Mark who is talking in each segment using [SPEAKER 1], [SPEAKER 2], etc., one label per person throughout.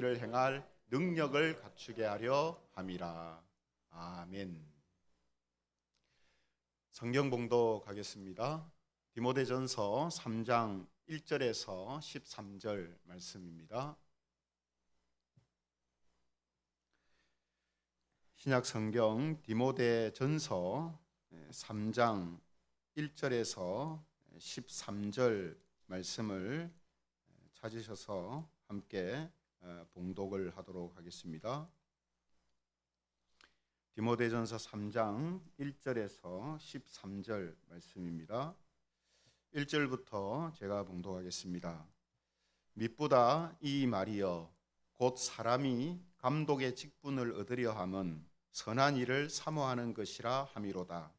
[SPEAKER 1] 일을 행할 능력을 갖추게 하려 함이라. 아멘. 성경 봉독하겠습니다. 디모데전서 3장 1절에서 13절 말씀입니다. 신약 성경 디모데전서 3장 1절에서 13절 말씀을 찾으셔서 함께 봉독을 하도록 하겠습니다. 디모데전서 3장 1절에서 13절 말씀입니다. 1절부터 제가 봉독하겠습니다. mit보다 이 말이여 곧 사람이 감독의 직분을 얻으려 함은 선한 일을 사모하는 것이라 함이로다.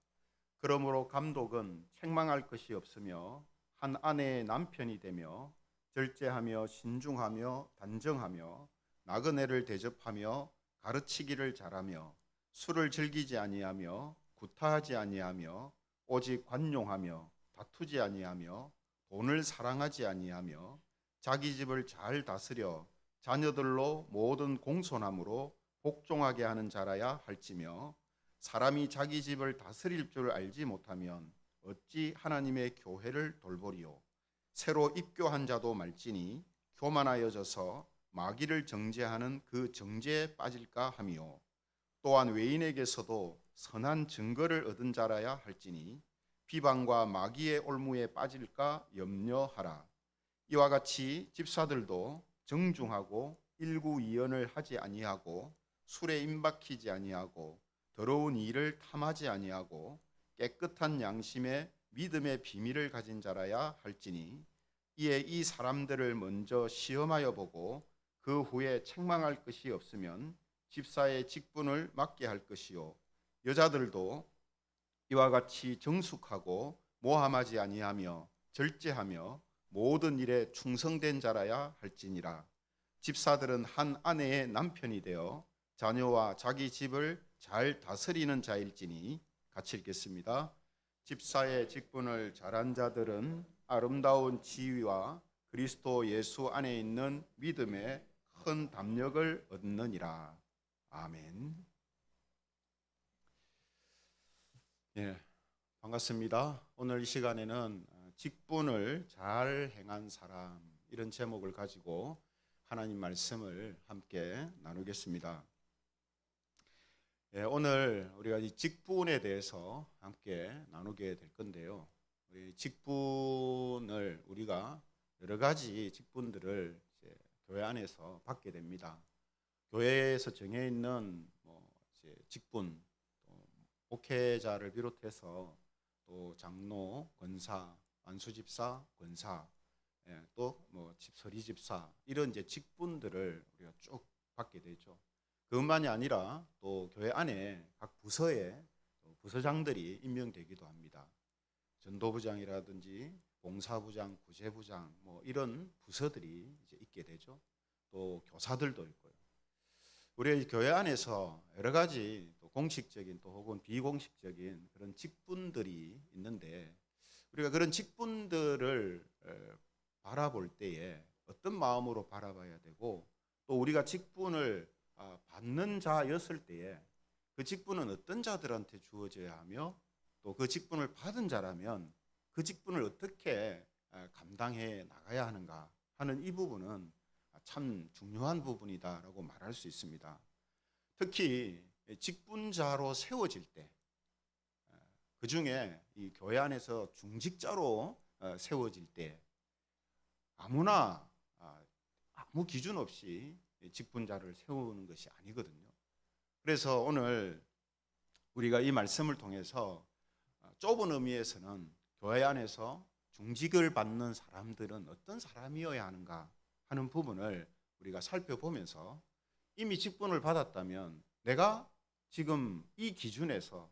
[SPEAKER 1] 그러므로 감독은 책망할 것이 없으며 한 아내의 남편이 되며 절제하며 신중하며 단정하며 나그네를 대접하며 가르치기를 잘하며 술을 즐기지 아니하며 구타하지 아니하며 오직 관용하며 다투지 아니하며 돈을 사랑하지 아니하며 자기 집을 잘 다스려 자녀들로 모든 공손함으로 복종하게 하는 자라야 할지며 사람이 자기 집을 다스릴 줄 알지 못하면 어찌 하나님의 교회를 돌보리요. 새로 입교한 자도 말지니 교만하여져서 마귀를 정죄하는 그 정죄에 빠질까 하며 또한 외인에게서도 선한 증거를 얻은 자라야 할지니 비방과 마귀의 올무에 빠질까 염려하라. 이와 같이 집사들도 정중하고 일구이연을 하지 아니하고 술에 임박히지 아니하고 더러운 일을 탐하지 아니하고 깨끗한 양심에 믿음의 비밀을 가진 자라야 할지니 이에 이 사람들을 먼저 시험하여 보고 그 후에 책망할 것이 없으면 집사의 직분을 맡게 할 것이요 여자들도 이와 같이 정숙하고 모함하지 아니하며 절제하며 모든 일에 충성된 자라야 할지니라. 집사들은 한 아내의 남편이 되어 자녀와 자기 집을 잘 다스리는 자일지니 같이 읽겠습니다. 집사의 직분을 잘한 자들은 아름다운 지위와 그리스도 예수 안에 있는 믿음의 큰 담력을 얻느니라. 아멘. 예, 반갑습니다. 오늘 이 시간에는 직분을 잘 행한 사람 이런 제목을 가지고 하나님 말씀을 함께 나누겠습니다. 예, 오늘 우리가 이 직분에 대해서 함께 나누게 될 건데요. 우리 직분을 우리가 여러 가지 직분들을 이제 교회 안에서 받게 됩니다. 교회에서 정해 있는 직분, 목회자를 비롯해서 또 장로, 권사, 안수집사, 권사, 또 서리집사 이런 이제 직분들을 우리가 쭉 받게 되죠. 그것만이 아니라 또 교회 안에 각 부서에 부서장들이 임명되기도 합니다. 전도부장이라든지 봉사부장, 구제부장 이런 부서들이 이제 있게 되죠. 또 교사들도 있고요. 우리 교회 안에서 여러 가지 또 공식적인 또 혹은 비공식적인 그런 직분들이 있는데 우리가 그런 직분들을 바라볼 때에 어떤 마음으로 바라봐야 되고 또 우리가 직분을 받는 자였을 때에 그 직분은 어떤 자들한테 주어져야 하며 또 그 직분을 받은 자라면 그 직분을 어떻게 감당해 나가야 하는가 하는 이 부분은 참 중요한 부분이다라고 말할 수 있습니다. 특히 직분자로 세워질 때, 그 중에 이 교회 안에서 중직자로 세워질 때 아무나 아무 기준 없이 직분자를 세우는 것이 아니거든요. 그래서 오늘 우리가 이 말씀을 통해서 좁은 의미에서는 교회 안에서 중직을 받는 사람들은 어떤 사람이어야 하는가 하는 부분을 우리가 살펴보면서 이미 직분을 받았다면 내가 지금 이 기준에서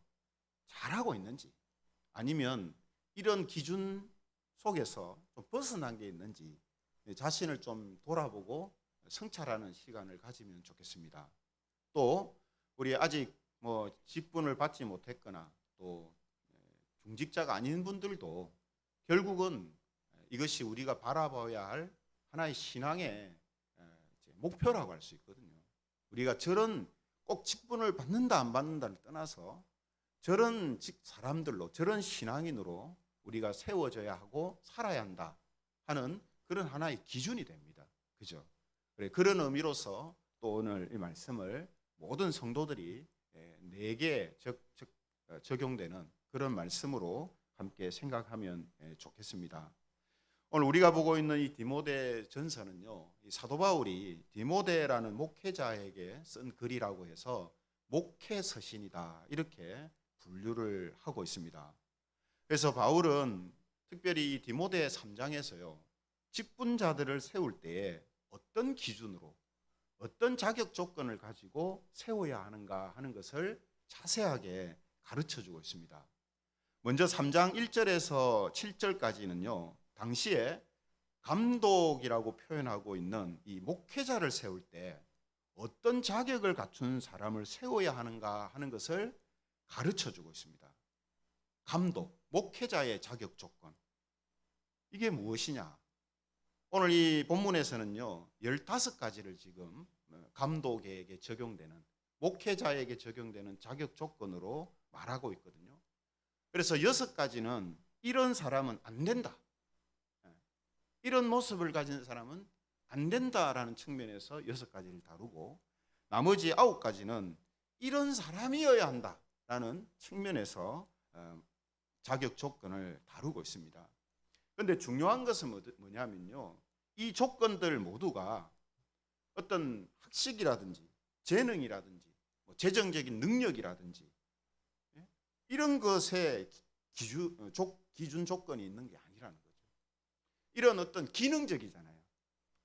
[SPEAKER 1] 잘하고 있는지 아니면 이런 기준 속에서 좀 벗어난 게 있는지 자신을 좀 돌아보고 성찰하는 시간을 가지면 좋겠습니다. 또 우리 아직 직분을 받지 못했거나 또 중직자가 아닌 분들도 결국은 이것이 우리가 바라봐야 할 하나의 신앙의 목표라고 할 수 있거든요. 우리가 저런 꼭 직분을 받는다 안 받는다를 떠나서 저런 사람들로, 저런 신앙인으로 우리가 세워져야 하고 살아야 한다 하는 그런 하나의 기준이 됩니다. 그죠? 그런 의미로서 또 오늘 이 말씀을 모든 성도들이 내게 적용되는 그런 말씀으로 함께 생각하면 좋겠습니다. 오늘 우리가 보고 있는 이 디모데 전서는요, 이 사도 바울이 디모데라는 목회자에게 쓴 글이라고 해서 목회 서신이다 이렇게 분류를 하고 있습니다. 그래서 바울은 특별히 이 디모데 3장에서요, 직분자들을 세울 때에 어떤 기준으로 어떤 자격 조건을 가지고 세워야 하는가 하는 것을 자세하게 가르쳐 주고 있습니다. 먼저 3장 1절에서 7절까지는요, 당시에 감독이라고 표현하고 있는 이 목회자를 세울 때 어떤 자격을 갖춘 사람을 세워야 하는가 하는 것을 가르쳐 주고 있습니다. 감독, 목회자의 자격 조건. 이게 무엇이냐? 오늘 이 본문에서는요, 15가지를 지금 감독에게 적용되는, 목회자에게 적용되는 자격 조건으로 말하고 있거든요. 그래서 6가지는 이런 사람은 안 된다, 이런 모습을 가진 사람은 안 된다라는 측면에서 6가지를 다루고, 나머지 9가지는 이런 사람이어야 한다라는 측면에서 자격 조건을 다루고 있습니다. 그런데 중요한 것은 뭐냐면요, 이 조건들 모두가 어떤 학식이라든지 재능이라든지 재정적인 능력이라든지 이런 것에 기준 조건이 있는 게 아니라는 거죠. 이런 어떤 기능적이잖아요.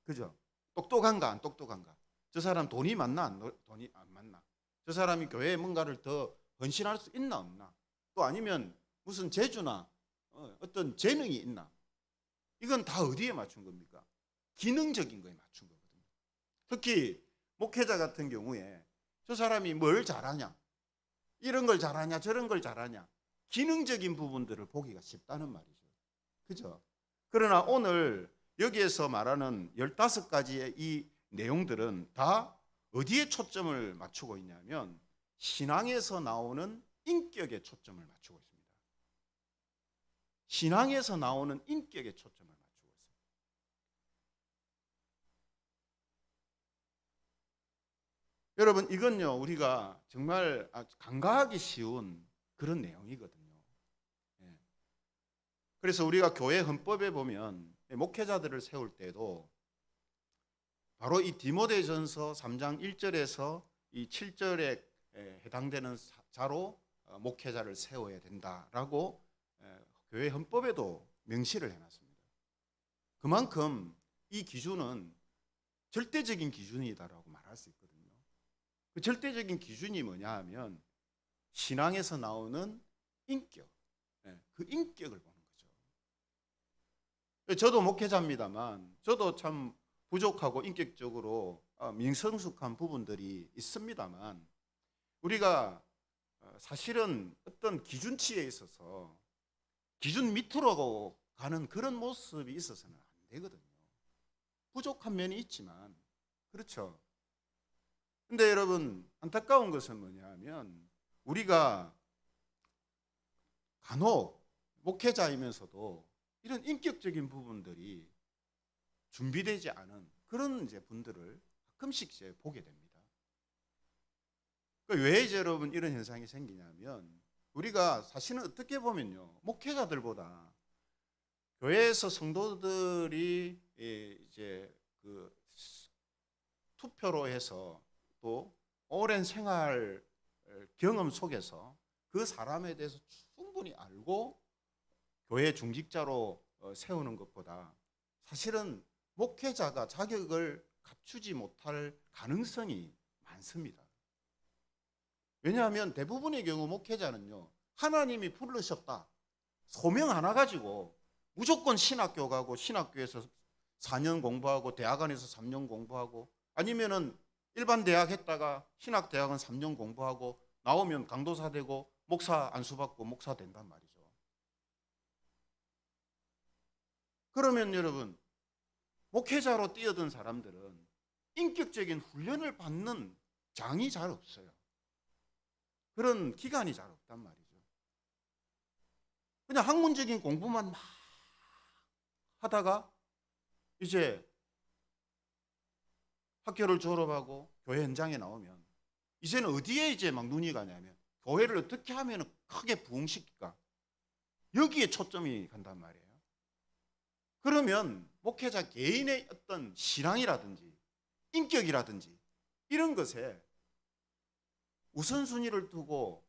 [SPEAKER 1] 그죠? 똑똑한가 안 똑똑한가? 저 사람 돈이 많나 돈이 안 많나? 저 사람이 교회에 뭔가를 더 헌신할 수 있나 없나? 또 아니면 무슨 재주나 어떤 재능이 있나? 이건 다 어디에 맞춘 겁니까? 기능적인 거에 맞춘 거거든요. 특히 목회자 같은 경우에 저 사람이 뭘 잘하냐, 이런 걸 잘하냐, 저런 걸 잘하냐, 기능적인 부분들을 보기가 쉽다는 말이죠. 그죠? 그러나 오늘 여기에서 말하는 15가지의 이 내용들은 다 어디에 초점을 맞추고 있냐면 신앙에서 나오는 인격에 초점을 맞추고 있습니다. 신앙에서 나오는 인격에 초점을 맞추고 있습니다. 여러분, 이건요, 우리가 정말 간과하기 쉬운 그런 내용이거든요. 그래서 우리가 교회 헌법에 보면 목회자들을 세울 때도 바로 이 디모데전서 3장 1절에서 이 7절에 해당되는 자로 목회자를 세워야 된다라고 교회 헌법에도 명시를 해놨습니다. 그만큼 이 기준은 절대적인 기준이다라고 말할 수 있거든요. 그 절대적인 기준이 뭐냐 하면 신앙에서 나오는 인격, 그 인격을 보는 거죠. 저도 목회자입니다만 저도 참 부족하고 인격적으로 미성숙한 부분들이 있습니다만 우리가 사실은 어떤 기준치에 있어서 기준 밑으로 가는 그런 모습이 있어서는 안 되거든요. 부족한 면이 있지만, 그렇죠. 근데 여러분, 안타까운 것은 뭐냐 하면 우리가 간혹 목회자이면서도 이런 인격적인 부분들이 준비되지 않은 그런 이제 분들을 가끔씩 이제 보게 됩니다. 왜 이제 여러분 이런 현상이 생기냐면 우리가 사실은 어떻게 보면요, 목회자들보다 교회에서 성도들이 이제 그 투표로 해서 또 오랜 생활 경험 속에서 그 사람에 대해서 충분히 알고 교회 중직자로 세우는 것보다 사실은 목회자가 자격을 갖추지 못할 가능성이 많습니다. 왜냐하면 대부분의 경우 목회자는요, 하나님이 부르셨다, 소명 하나 가지고 무조건 신학교 가고 신학교에서 4년 공부하고 대학 안에서 3년 공부하고 아니면은 일반 대학 했다가 신학대학은 3년 공부하고 나오면 강도사 되고 목사 안수받고 목사 된단 말이죠. 그러면 여러분, 목회자로 뛰어든 사람들은 인격적인 훈련을 받는 장이 잘 없어요. 그런 기간이 잘 없단 말이죠. 그냥 학문적인 공부만 막 하다가 이제 학교를 졸업하고 교회 현장에 나오면 이제는 어디에 이제 막 눈이 가냐면 교회를 어떻게 하면 크게 부흥시킬까? 여기에 초점이 간단 말이에요. 그러면 목회자 개인의 어떤 신앙이라든지 인격이라든지 이런 것에 우선순위를 두고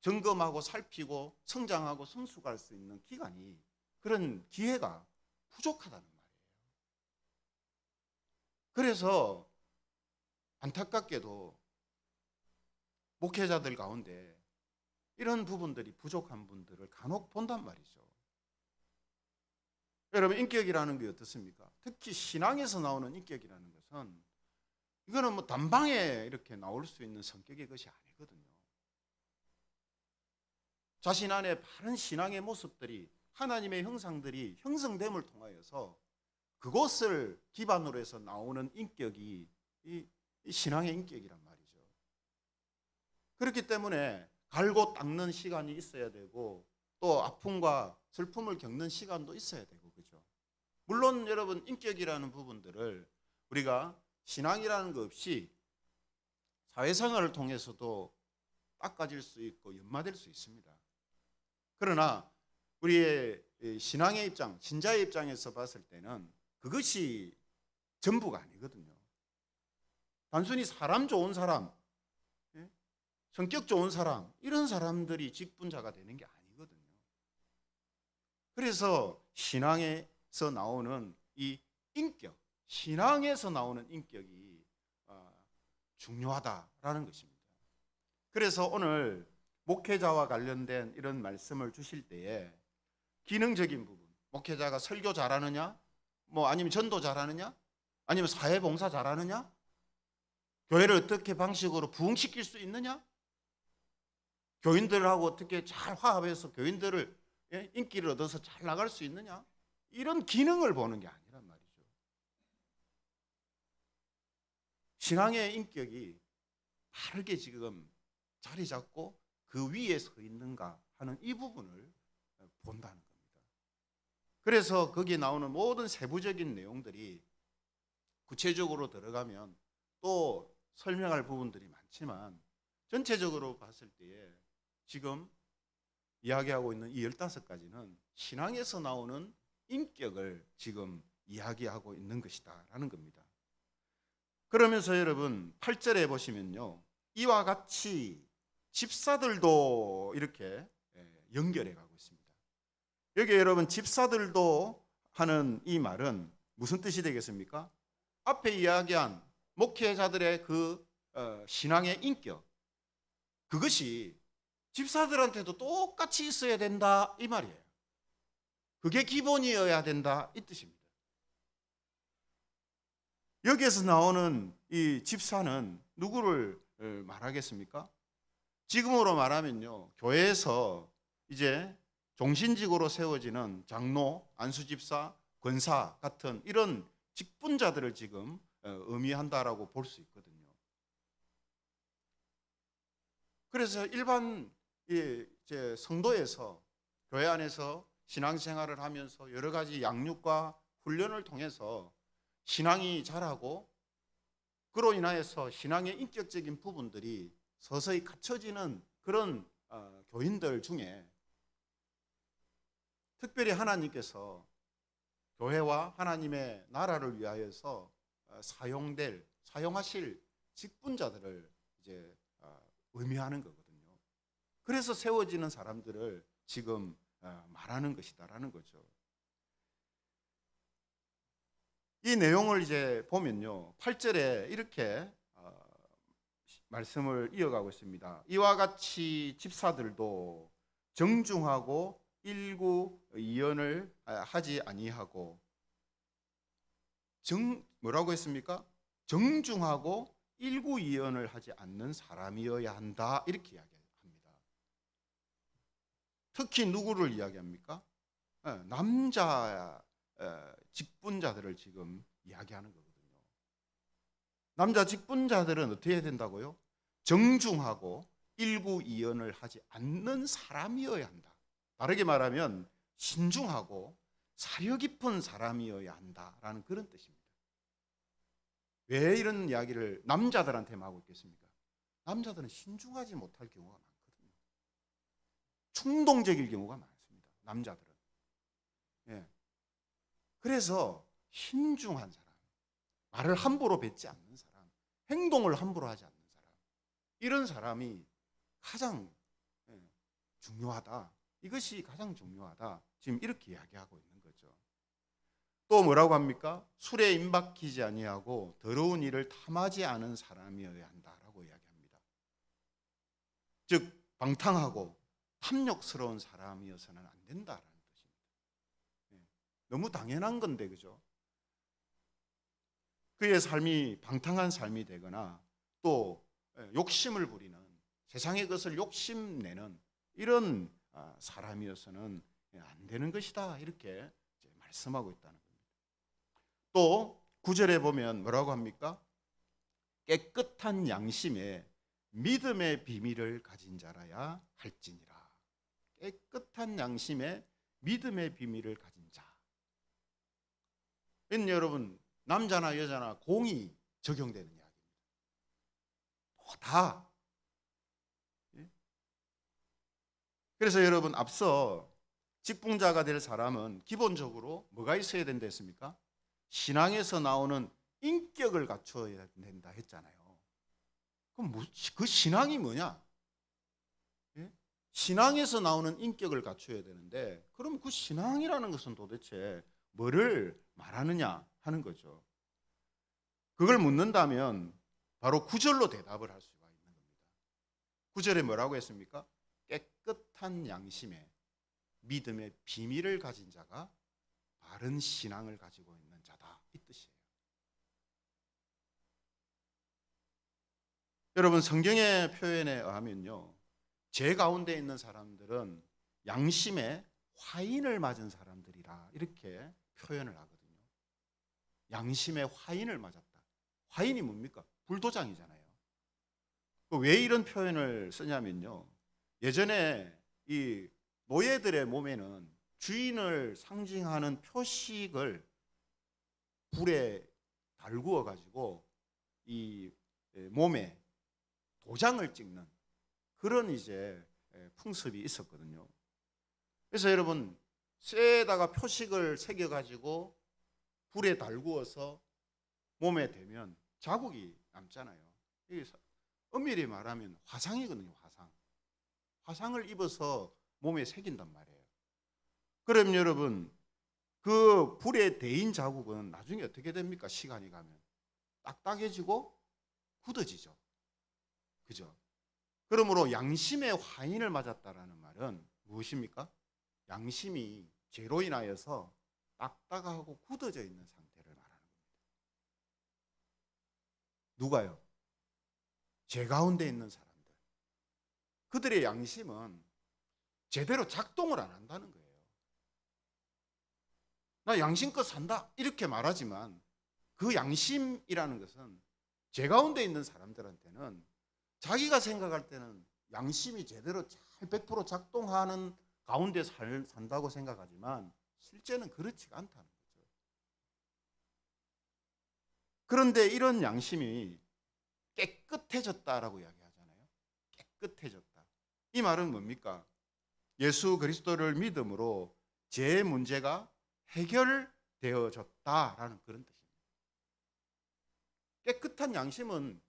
[SPEAKER 1] 점검하고 살피고 성장하고 성숙할 수 있는 기간이, 그런 기회가 부족하다는 말이에요. 그래서 안타깝게도 목회자들 가운데 이런 부분들이 부족한 분들을 간혹 본단 말이죠. 여러분, 인격이라는 게 어떻습니까? 특히 신앙에서 나오는 인격이라는 것은 이거는 뭐 단방에 이렇게 나올 수 있는 성격의 것이 아니거든요. 자신 안에 바른 신앙의 모습들이, 하나님의 형상들이 형성됨을 통하여서 그것을 기반으로 해서 나오는 인격이 이 신앙의 인격이란 말이죠. 그렇기 때문에 갈고 닦는 시간이 있어야 되고 또 아픔과 슬픔을 겪는 시간도 있어야 되고, 그죠? 물론 여러분, 인격이라는 부분들을 우리가 신앙이라는 것 없이 사회생활을 통해서도 닦아질 수 있고 연마될 수 있습니다. 그러나 우리의 신앙의 입장, 신자의 입장에서 봤을 때는 그것이 전부가 아니거든요. 단순히 사람 좋은 사람, 성격 좋은 사람, 이런 사람들이 직분자가 되는 게 아니거든요. 그래서 신앙에서 나오는 이 인격, 신앙에서 나오는 인격이 중요하다라는 것입니다. 그래서 오늘 목회자와 관련된 이런 말씀을 주실 때에 기능적인 부분, 목회자가 설교 잘하느냐, 뭐 아니면 전도 잘하느냐, 아니면 사회봉사 잘하느냐, 교회를 어떻게 방식으로 부흥시킬 수 있느냐, 교인들하고 어떻게 잘 화합해서 교인들을 인기를 얻어서 잘 나갈 수 있느냐, 이런 기능을 보는 게 아니란 말이죠. 신앙의 인격이 바르게 지금 자리 잡고 그 위에 서 있는가 하는 이 부분을 본다는 겁니다. 그래서 거기에 나오는 모든 세부적인 내용들이 구체적으로 들어가면 또 설명할 부분들이 많지만, 전체적으로 봤을 때에 지금 이야기하고 있는 이 15가지는 신앙에서 나오는 인격을 지금 이야기하고 있는 것이다 라는 겁니다. 그러면서 여러분 8절에 보시면요, 이와 같이 집사들도 이렇게 연결해 가고 있습니다. 여기 여러분, 집사들도 하는 이 말은 무슨 뜻이 되겠습니까? 앞에 이야기한 목회자들의 그 신앙의 인격, 그것이 집사들한테도 똑같이 있어야 된다 이 말이에요. 그게 기본이어야 된다 이 뜻입니다. 여기에서 나오는 이 집사는 누구를 말하겠습니까? 지금으로 말하면요, 교회에서 이제 종신직으로 세워지는 장로, 안수집사, 권사 같은 이런 직분자들을 지금 의미한다라고 볼 수 있거든요. 그래서 일반 이제 성도에서 교회 안에서 신앙생활을 하면서 여러 가지 양육과 훈련을 통해서 신앙이 자라고, 그로 인하여서 신앙의 인격적인 부분들이 서서히 갖춰지는 그런 교인들 중에 특별히 하나님께서 교회와 하나님의 나라를 위하여서 사용하실 직분자들을 이제 의미하는 거거든요. 그래서 세워지는 사람들을 지금 말하는 것이다라는 거죠. 이 내용을 이제 보면요, 8절에 이렇게 말씀을 이어가고 있습니다. 이와 같이 집사들도 정중하고 일구이연을 하지 아니하고, 뭐라고 했습니까? 정중하고 일구이연을 하지 않는 사람이어야 한다, 이렇게 이야기합니다. 특히 누구를 이야기합니까? 남자 직분자들을 지금 이야기하는 거거든요. 남자 직분자들은 어떻게 해야 된다고요? 정중하고 일구이연을 하지 않는 사람이어야 한다. 다르게 말하면 신중하고 사려 깊은 사람이어야 한다라는 그런 뜻입니다. 왜 이런 이야기를 남자들한테만 하고 있겠습니까? 남자들은 신중하지 못할 경우가 많거든요. 충동적일 경우가 많습니다. 남자들은. 예. 그래서 신중한 사람, 말을 함부로 뱉지 않는 사람, 행동을 함부로 하지 않는 사람, 이런 사람이 가장 중요하다. 이것이 가장 중요하다. 지금 이렇게 이야기하고 있는 거죠. 또 뭐라고 합니까? 술에 임박히지 아니하고 더러운 일을 탐하지 않은 사람이어야 한다라고 이야기합니다. 즉 방탕하고 탐욕스러운 사람이어서는 안 된다라는 뜻입니다. 너무 당연한 건데, 그죠? 그의 삶이 방탕한 삶이 되거나 또 욕심을 부리는, 세상의 것을 욕심내는 이런 사람이어서는 안 되는 것이다, 이렇게 말씀하고 있다는 겁니다. 또 9절에 보면 뭐라고 합니까? 깨끗한 양심에 믿음의 비밀을 가진 자라야 할지니라. 깨끗한 양심에 믿음의 비밀을 가진 자. 이는 여러분, 남자나 여자나 공이 적용되는 이야기입니다. 다. 그래서 여러분, 앞서 직분자가 될 사람은 기본적으로 뭐가 있어야 된다 했습니까? 신앙에서 나오는 인격을 갖춰야 된다 했잖아요. 그럼 그 신앙이 뭐냐? 신앙에서 나오는 인격을 갖춰야 되는데, 그럼 그 신앙이라는 것은 도대체 뭐를 말하느냐 하는 거죠. 그걸 묻는다면 바로 9절로 대답을 할 수가 있는 겁니다. 9절에 뭐라고 했습니까? 깨끗한 양심에 믿음의 비밀을 가진 자가 바른 신앙을 가지고 있는 자다, 이 뜻이에요. 여러분, 성경의 표현에 의하면요, 제 가운데 있는 사람들은 양심에 화인을 맞은 사람들이라 이렇게 표현을 하거든요. 양심에 화인을 맞았다. 화인이 뭡니까? 불도장이잖아요. 왜 이런 표현을 쓰냐면요, 예전에 이 노예들의 몸에는 주인을 상징하는 표식을 불에 달구어 가지고 이 몸에 도장을 찍는 그런 이제 풍습이 있었거든요. 그래서 여러분, 쇠에다가 표식을 새겨 가지고 불에 달구어서 몸에 대면 자국이 남잖아요. 이게 엄밀히 말하면 화상이거든요. 화상을 입어서 몸에 새긴단 말이에요. 그럼 여러분, 그 불에 대인 자국은 나중에 어떻게 됩니까? 시간이 가면 딱딱해지고 굳어지죠. 그죠? 그러므로 양심의 화인을 맞았다라는 말은 무엇입니까? 양심이 죄로 인하여서 딱딱하고 굳어져 있는 상태를 말하는 겁니다. 누가요? 죄 가운데 있는 사람들. 그들의 양심은 제대로 작동을 안 한다는 거예요. 나 양심껏 산다 이렇게 말하지만 그 양심이라는 것은 죄 가운데 있는 사람들한테는 자기가 생각할 때는 양심이 제대로 잘 100% 작동하는 가운데 산다고 생각하지만 실제는 그렇지가 않다는 거죠. 그런데 이런 양심이 깨끗해졌다라고 이야기하잖아요. 깨끗해졌다. 이 말은 뭡니까? 예수 그리스도를 믿음으로 죄의 문제가 해결되어졌다라는 그런 뜻입니다. 깨끗한 양심은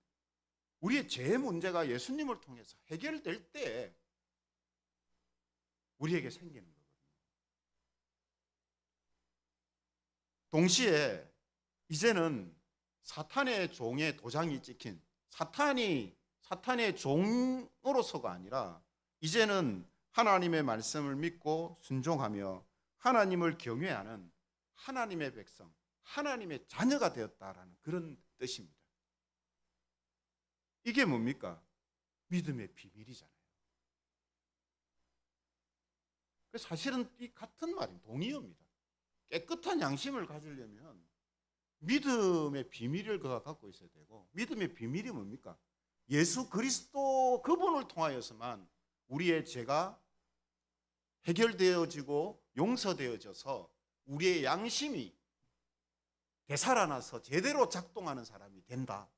[SPEAKER 1] 우리의 죄의 문제가 예수님을 통해서 해결될 때 우리에게 생기는 거거든요. 동시에 이제는 사탄의 종의 도장이 찍힌 사탄의 종으로서가 아니라 이제는 하나님의 말씀을 믿고 순종하며 하나님을 경외하는 하나님의 백성, 하나님의 자녀가 되었다라는 그런 뜻입니다. 이게 뭡니까? 믿음의 비밀이잖아요. 사실은 이 같은 말인 동의어입니다. 깨끗한 양심을 가지려면 믿음의 비밀을 그가 갖고 있어야 되고, 믿음의 비밀이 뭡니까? 예수 그리스도 그분을 통하여서만 우리의 죄가 해결되어지고 용서되어져서 우리의 양심이 되살아나서 제대로 작동하는 사람이 된다.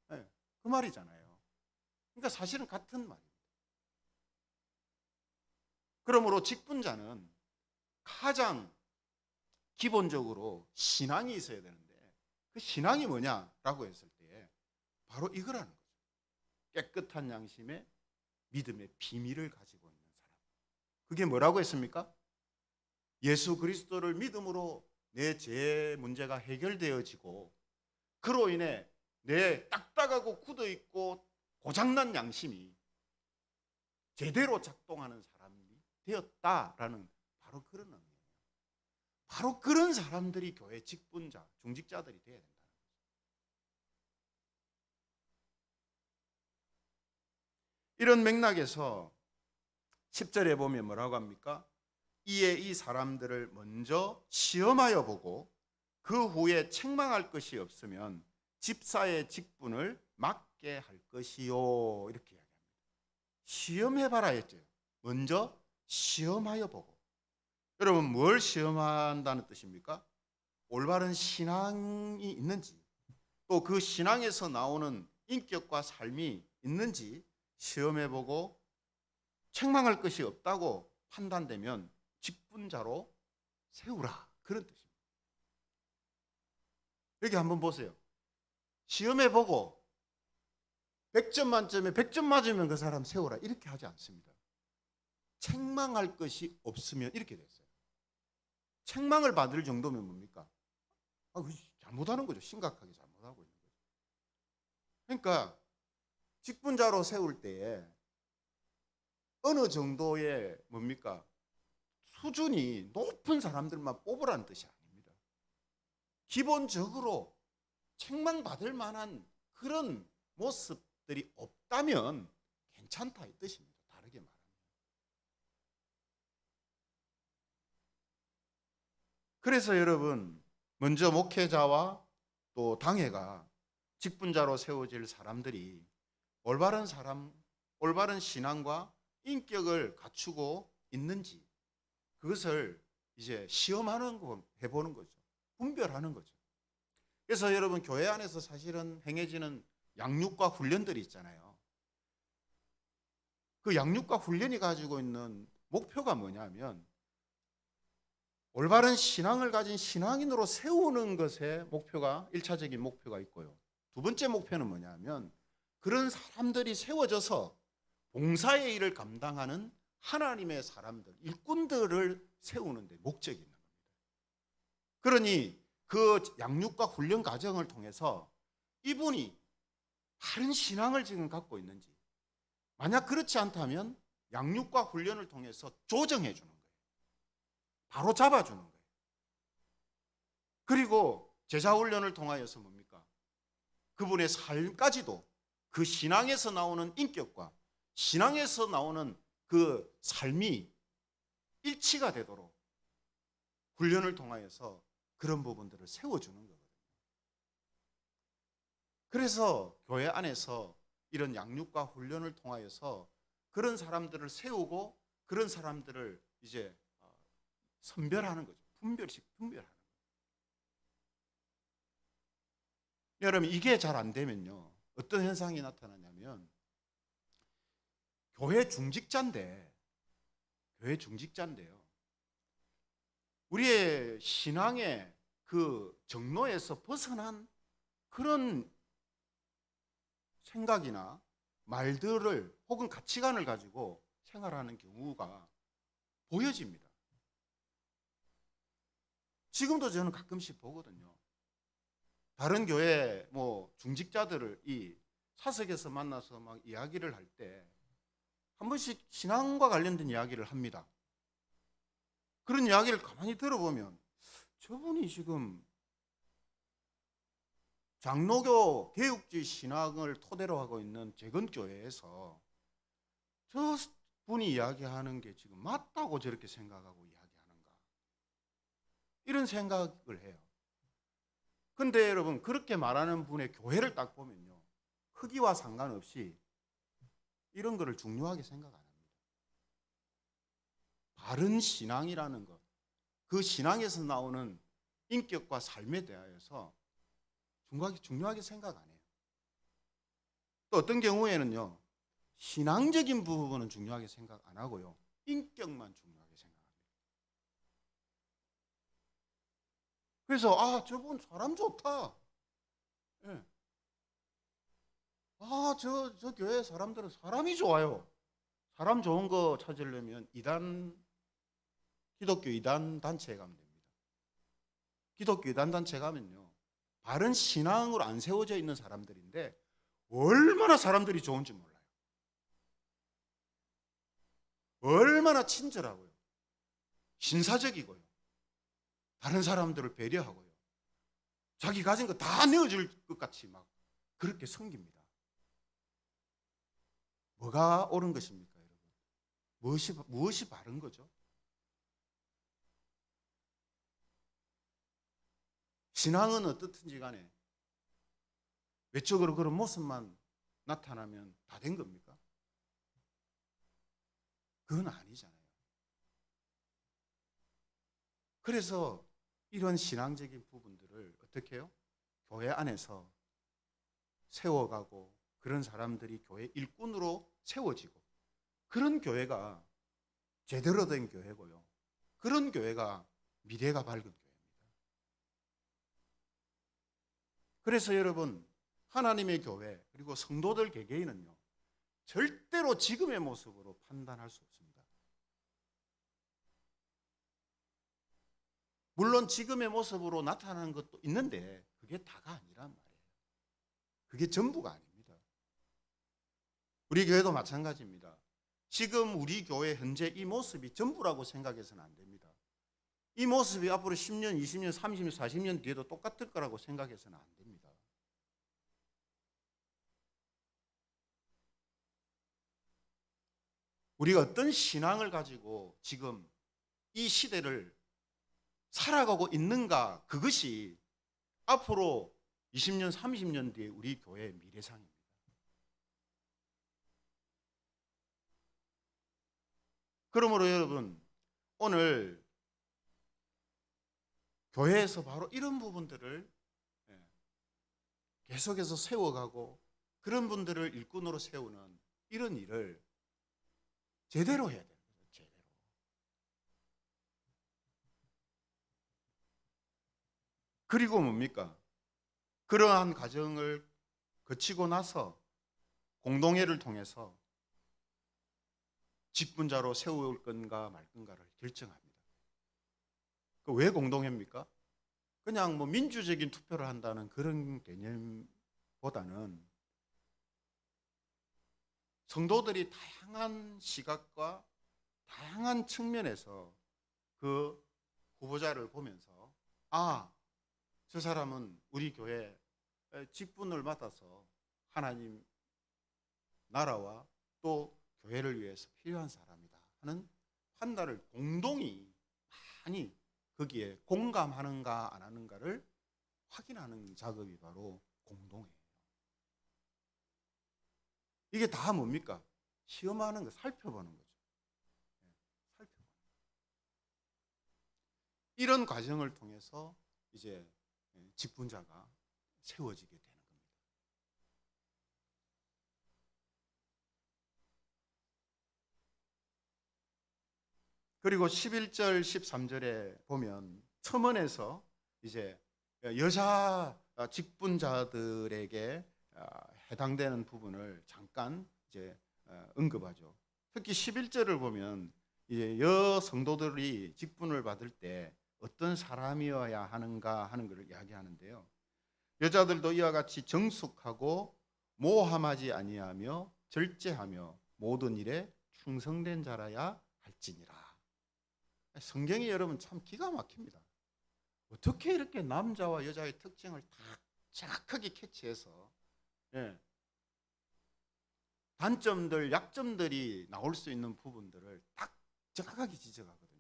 [SPEAKER 1] 네, 그 말이잖아요. 그러니까 사실은 같은 말입니다. 그러므로 직분자는 가장 기본적으로 신앙이 있어야 되는데, 그 신앙이 뭐냐라고 했을 때 바로 이거라는 거죠. 깨끗한 양심에 믿음의 비밀을 가지고 있는 사람. 그게 뭐라고 했습니까? 예수 그리스도를 믿음으로 내 죄 문제가 해결되어지고, 그로 인해 내 딱딱하고 굳어있고 고장난 양심이 제대로 작동하는 사람이 되었다라는 바로 그런 의미예요. 바로 그런 사람들이 교회 직분자, 중직자들이 되어야 된다는 거죠. 이런 맥락에서 10절에 보면 뭐라고 합니까? 이에 이 사람들을 먼저 시험하여 보고 그 후에 책망할 것이 없으면 집사의 직분을 맡게 할 것이요, 이렇게 이야기합니다. 시험해봐라 했죠. 먼저 시험하여 보고. 여러분, 뭘 시험한다는 뜻입니까? 올바른 신앙이 있는지, 또 그 신앙에서 나오는 인격과 삶이 있는지 시험해보고 책망할 것이 없다고 판단되면 직분자로 세우라, 그런 뜻입니다. 여기 한번 보세요. 시험해보고 100점 만점에 100점 맞으면 그 사람 세우라, 이렇게 하지 않습니다. 책망할 것이 없으면 이렇게 됐어요. 책망을 받을 정도면 뭡니까? 잘못하는 거죠. 심각하게 잘못하고 있는 거죠. 그러니까 직분자로 세울 때에 어느 정도의 뭡니까? 수준이 높은 사람들만 뽑으라는 뜻이 아닙니다. 기본적으로 책망받을 만한 그런 모습들이 없다면 괜찮다, 이 뜻입니다. 다르게 말하면. 그래서 여러분, 먼저 목회자와 또 당회가 직분자로 세워질 사람들이 올바른 사람, 올바른 신앙과 인격을 갖추고 있는지, 그것을 이제 시험하는 거, 해보는 거죠. 분별하는 거죠. 그래서 여러분, 교회 안에서 사실은 행해지는 양육과 훈련들이 있잖아요. 그 양육과 훈련이 가지고 있는 목표가 뭐냐면, 올바른 신앙을 가진 신앙인으로 세우는 것에 목표가, 1차적인 목표가 있고요. 두 번째 목표는 뭐냐면, 그런 사람들이 세워져서 봉사의 일을 감당하는 하나님의 사람들, 일꾼들을 세우는 데 목적이 있는 겁니다. 그러니 그 양육과 훈련 과정을 통해서 이분이 바른 신앙을 지금 갖고 있는지, 만약 그렇지 않다면 양육과 훈련을 통해서 조정해 주는 거예요. 바로 잡아주는 거예요. 그리고 제자훈련을 통하여서 뭡니까? 그분의 삶까지도 그 신앙에서 나오는 인격과 신앙에서 나오는 그 삶이 일치가 되도록 훈련을 통하여서 그런 부분들을 세워주는 거거든요. 그래서 교회 안에서 이런 양육과 훈련을 통하여서 그런 사람들을 세우고 그런 사람들을 이제 선별하는 거죠. 분별하는 거죠. 여러분, 이게 잘 안 되면요, 어떤 현상이 나타나냐면, 교회 중직자인데요, 우리의 신앙의 그 정로에서 벗어난 그런 생각이나 말들을 혹은 가치관을 가지고 생활하는 경우가 보여집니다. 지금도 저는 가끔씩 보거든요. 다른 교회 중직자들을 이 사석에서 만나서 막 이야기를 할 때 한 번씩 신앙과 관련된 이야기를 합니다. 그런 이야기를 가만히 들어보면 저분이 지금 장로교 개육주의 신앙을 토대로 하고 있는 재건교회에서 저분이 이야기하는 게 지금 맞다고 저렇게 생각하고 이야기하는가, 이런 생각을 해요. 근데 여러분 그렇게 말하는 분의 교회를 딱 보면요, 크기와 상관없이 이런 거를 중요하게 생각 안 합니다. 바른 신앙이라는 것, 그 신앙에서 나오는 인격과 삶에 대하여서 중요하게 생각 안 해요. 또 어떤 경우에는요, 신앙적인 부분은 중요하게 생각 안 하고요, 인격만 중요하게 생각합니다. 그래서 저분 사람 좋다. 예. 저 교회 사람들은 사람이 좋아요. 사람 좋은 거 찾으려면 기독교 이단 단체에 가면 됩니다. 기독교 이단 단체에 가면요, 바른 신앙으로 안 세워져 있는 사람들인데 얼마나 사람들이 좋은지 몰라요. 얼마나 친절하고요, 신사적이고요, 다른 사람들을 배려하고요, 자기 가진 거 다 내어줄 것 같이 막 그렇게 섬깁니다. 뭐가 옳은 것입니까, 여러분? 무엇이 바른 거죠? 신앙은 어떻든지 간에 외적으로 그런 모습만 나타나면 다 된 겁니까? 그건 아니잖아요. 그래서 이런 신앙적인 부분들을 어떻게 해요? 교회 안에서 세워가고, 그런 사람들이 교회 일꾼으로 세워지고, 그런 교회가 제대로 된 교회고요, 그런 교회가 미래가 밝은 교회입니다. 그래서 여러분, 하나님의 교회 그리고 성도들 개개인은요, 절대로 지금의 모습으로 판단할 수 없습니다. 물론 지금의 모습으로 나타나는 것도 있는데 그게 다가 아니란 말이에요. 그게 전부가 아닙니다. 우리 교회도 마찬가지입니다. 지금 우리 교회 현재 이 모습이 전부라고 생각해서는 안 됩니다. 이 모습이 앞으로 10년, 20년, 30년, 40년 뒤에도 똑같을 거라고 생각해서는 안 됩니다. 우리가 어떤 신앙을 가지고 지금 이 시대를 살아가고 있는가, 그것이 앞으로 20년, 30년 뒤에 우리 교회의 미래상입니다. 그러므로 여러분, 오늘 교회에서 바로 이런 부분들을 계속해서 세워가고, 그런 분들을 일꾼으로 세우는 이런 일을 제대로 해야 돼요. 제대로. 그리고 뭡니까? 그러한 과정을 거치고 나서 공동회를 통해서 직분자로 세울 건가 말 건가를 결정합니다. 왜 공동회입니까? 그냥 뭐 민주적인 투표를 한다는 그런 개념보다는 성도들이 다양한 시각과 다양한 측면에서 그 후보자를 보면서, 저 사람은 우리 교회 직분을 맡아서 하나님 나라와 또 교회를 위해서 필요한 사람이다 하는 판단을 공동이 많이 거기에 공감하는가 안 하는가를 확인하는 작업이 바로 공동회예요. 이게 다 뭡니까? 시험하는 거, 살펴보는 거죠. 살펴보는 거. 이런 과정을 통해서 이제 직분자가 세워지게 되는 겁니다. 그리고 11절, 13절에 보면 첨언에서 이제 여자 직분자들에게 해당되는 부분을 잠깐 이제 언급하죠. 특히 11절을 보면 이제 여성도들이 직분을 받을 때 어떤 사람이어야 하는가 하는 것을 이야기하는데요. 여자들도 이와 같이 정숙하고 모함하지 아니하며 절제하며 모든 일에 충성된 자라야 할지니라. 성경이 여러분 참 기가 막힙니다. 어떻게 이렇게 남자와 여자의 특징을 다 정확하게 캐치해서 단점들, 약점들이 나올 수 있는 부분들을 딱 정확하게 지적하거든요.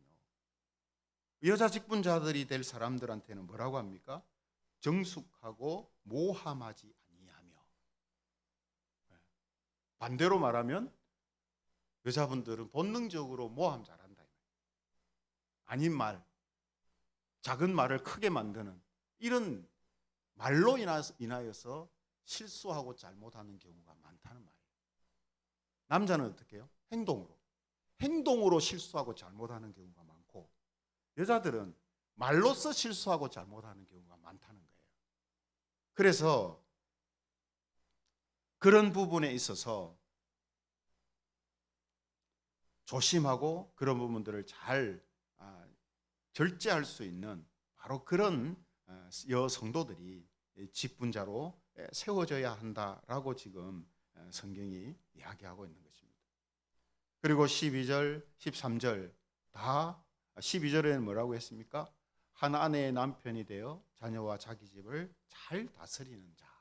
[SPEAKER 1] 여자 직분자들이 될 사람들한테는 뭐라고 합니까? 정숙하고 모함하지 아니하며. 반대로 말하면 여자분들은 본능적으로 모함 잘한다. 아닌 말, 작은 말을 크게 만드는 이런 말로 인하여서 실수하고 잘못하는 경우가 많다는 말이에요. 남자는 어떻게 해요? 행동으로 실수하고 잘못하는 경우가 많고, 여자들은 말로써 실수하고 잘못하는 경우가 많다는 거예요. 그래서 그런 부분에 있어서 조심하고 그런 부분들을 잘 절제할 수 있는 바로 그런 여성도들이 직분자로 세워져야 한다라고 지금 성경이 이야기하고 있는 것입니다. 그리고 12절, 13절 다 12절에는 뭐라고 했습니까? 한 아내의 남편이 되어 자녀와 자기 집을 잘 다스리는 자.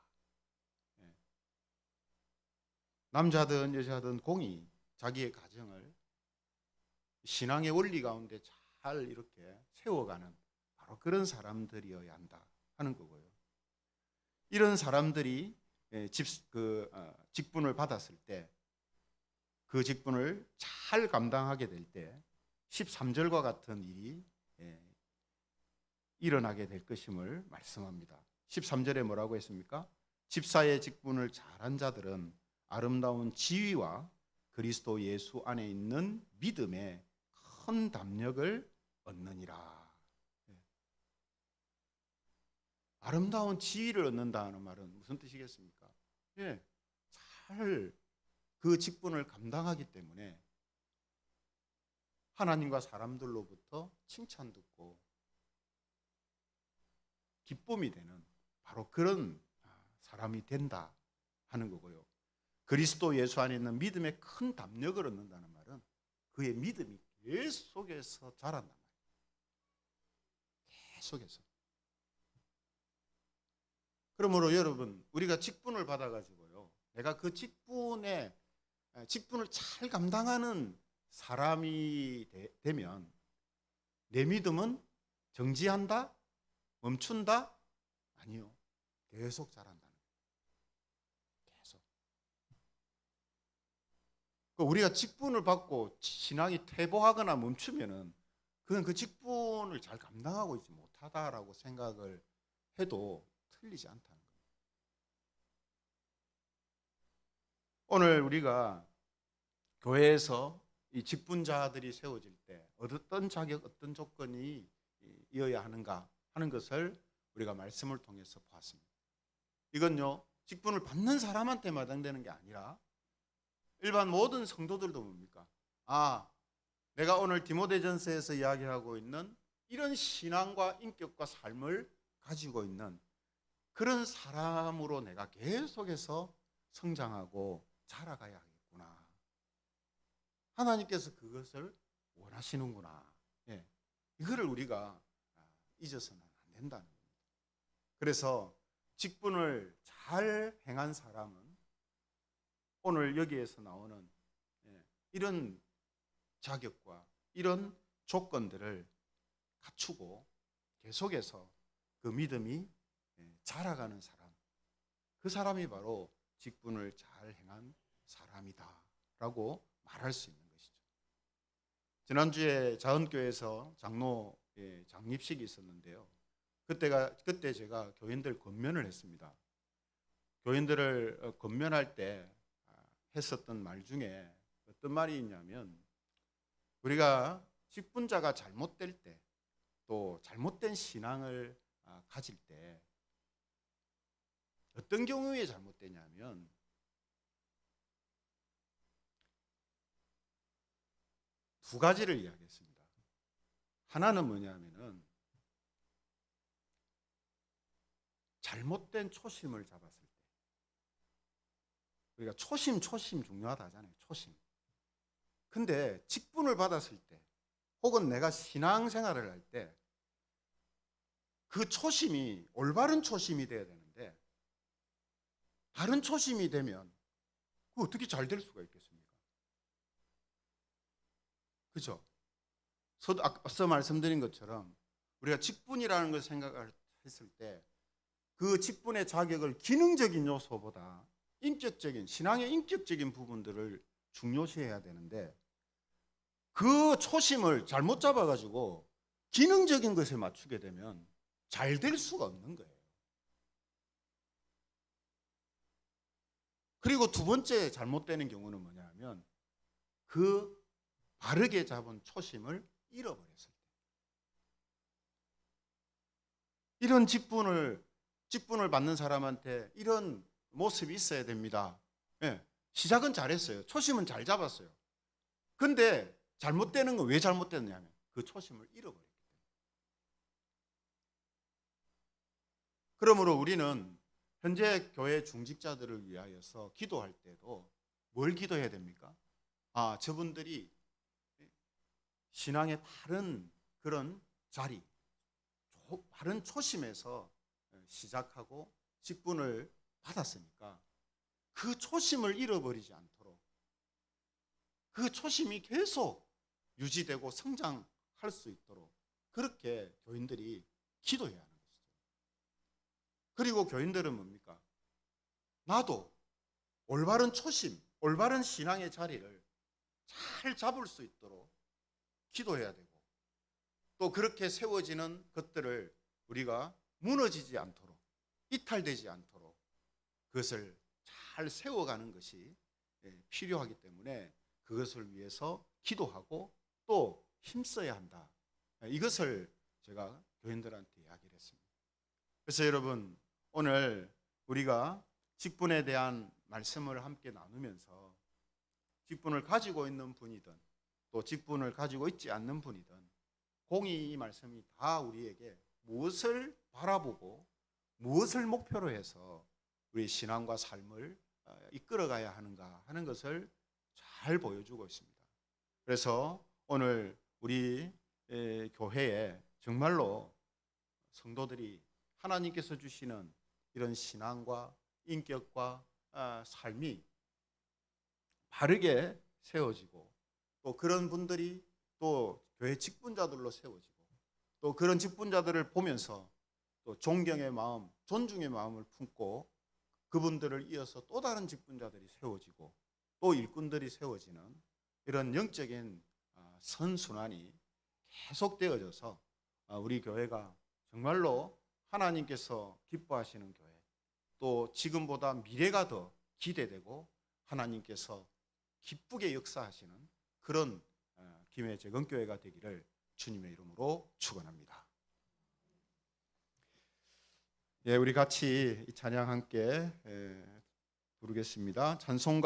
[SPEAKER 1] 남자든 여자든 공히 자기의 가정을 신앙의 원리 가운데 잘 이렇게 세워가는 바로 그런 사람들이어야 한다 하는 거고요. 이런 사람들이 직분을 받았을 때, 그 직분을 잘 감당하게 될 때 13절과 같은 일이 일어나게 될 것임을 말씀합니다. 13절에 뭐라고 했습니까? 집사의 직분을 잘한 자들은 아름다운 지위와 그리스도 예수 안에 있는 믿음의 큰 담력을 얻느니라. 아름다운 지위를 얻는다는 말은 무슨 뜻이겠습니까? 잘 그 직분을 감당하기 때문에 하나님과 사람들로부터 칭찬 듣고 기쁨이 되는 바로 그런 사람이 된다 하는 거고요. 그리스도 예수 안에 있는 믿음의 큰 담력을 얻는다는 말은 그의 믿음이 계속해서 자란단 말이에요. 계속해서. 그러므로 여러분, 우리가 직분을 받아가지고요, 내가 그 직분을 잘 감당하는 사람이 되면 내 믿음은 정지한다? 멈춘다? 아니요. 계속 자란다는 거예요. 계속. 우리가 직분을 받고 신앙이 퇴보하거나 멈추면은 그건 그 직분을 잘 감당하고 있지 못하다라고 생각을 해도 틀리지 않다는 거예요. 오늘 우리가 교회에서 이 직분자들이 세워질 때 어떤 자격, 어떤 조건이 이어야 하는가 하는 것을 우리가 말씀을 통해서 보았습니다. 이건요, 직분을 받는 사람한테 마땅되는 게 아니라 일반 모든 성도들도 뭡니까? 내가 오늘 디모데전서에서 이야기하고 있는 이런 신앙과 인격과 삶을 가지고 있는 그런 사람으로 내가 계속해서 성장하고 자라가야 하겠구나. 하나님께서 그것을 원하시는구나. 이거를 우리가 잊어서는 안 된다는 겁니다. 그래서 직분을 잘 행한 사람은 오늘 여기에서 나오는 이런 자격과 이런 조건들을 갖추고 계속해서 그 믿음이 자라가는 사람, 그 사람이 바로 직분을 잘 행한 사람이다라고 말할 수 있는 것이죠. 지난주에 자은교회에서 장로 장립식이 있었는데요. 그때 제가 교인들 권면을 했습니다. 교인들을 권면할 때 했었던 말 중에 어떤 말이 있냐면, 우리가 직분자가 잘못될 때, 또 잘못된 신앙을 가질 때 어떤 경우에 잘못되냐면, 두 가지를 이야기했습니다. 하나는 뭐냐면은 잘못된 초심을 잡았을 때. 우리가 초심 중요하다 하잖아요. 초심. 근데 직분을 받았을 때, 혹은 내가 신앙생활을 할 때 그 초심이 올바른 초심이 돼야 되는데 다른 초심이 되면 그 어떻게 잘 될 수가 있겠습니까? 그죠? 앞서 말씀드린 것처럼 우리가 직분이라는 걸 생각을 했을 때 그 직분의 자격을 기능적인 요소보다 인격적인, 신앙의 인격적인 부분들을 중요시해야 되는데, 그 초심을 잘못 잡아가지고 기능적인 것에 맞추게 되면 잘 될 수가 없는 거예요. 그리고 두 번째 잘못되는 경우는 뭐냐 하면, 그 바르게 잡은 초심을 잃어버렸을 때, 이런 직분을 받는 사람한테 이런 모습이 있어야 됩니다. 예, 시작은 잘했어요. 초심은 잘 잡았어요. 근데 잘못되는 건 왜 잘못됐냐면 그 초심을 잃어버렸기 때문에. 그러므로 우리는 현재 교회 중직자들을 위하여서 기도할 때도 뭘 기도해야 됩니까? 저분들이 신앙의 바른 그런 자리, 바른 초심에서 시작하고 직분을 받았으니까 그 초심을 잃어버리지 않도록, 그 초심이 계속 유지되고 성장할 수 있도록 그렇게 교인들이 기도해야 하는 것이죠. 그리고 교인들은 뭡니까? 나도 올바른 초심, 올바른 신앙의 자리를 잘 잡을 수 있도록 기도해야 되고, 또 그렇게 세워지는 것들을 우리가 무너지지 않도록, 이탈되지 않도록 그것을 잘 세워가는 것이 필요하기 때문에 그것을 위해서 기도하고 또 힘써야 한다. 이것을 제가 교인들한테 이야기를 했습니다. 그래서 여러분, 오늘 우리가 직분에 대한 말씀을 함께 나누면서 직분을 가지고 있는 분이든 또 직분을 가지고 있지 않는 분이든 공히 이 말씀이 다 우리에게 무엇을 바라보고 무엇을 목표로 해서 우리 신앙과 삶을 이끌어가야 하는가 하는 것을 잘 보여주고 있습니다. 그래서 오늘 우리 교회에 정말로 성도들이 하나님께서 주시는 이런 신앙과 인격과 삶이 바르게 세워지고, 또 그런 분들이 또 교회 직분자들로 세워지고, 또 그런 직분자들을 보면서 또 존경의 마음, 존중의 마음을 품고 그분들을 이어서 또 다른 직분자들이 세워지고 또 일꾼들이 세워지는 이런 영적인 선순환이 계속되어져서 우리 교회가 정말로 하나님께서 기뻐하시는 교회, 또 지금보다 미래가 더 기대되고 하나님께서 기쁘게 역사하시는 그런 김해 재건교회가 되기를 주님의 이름으로 축원합니다. 우리 같이 이 찬양 함께 부르겠습니다. 찬송가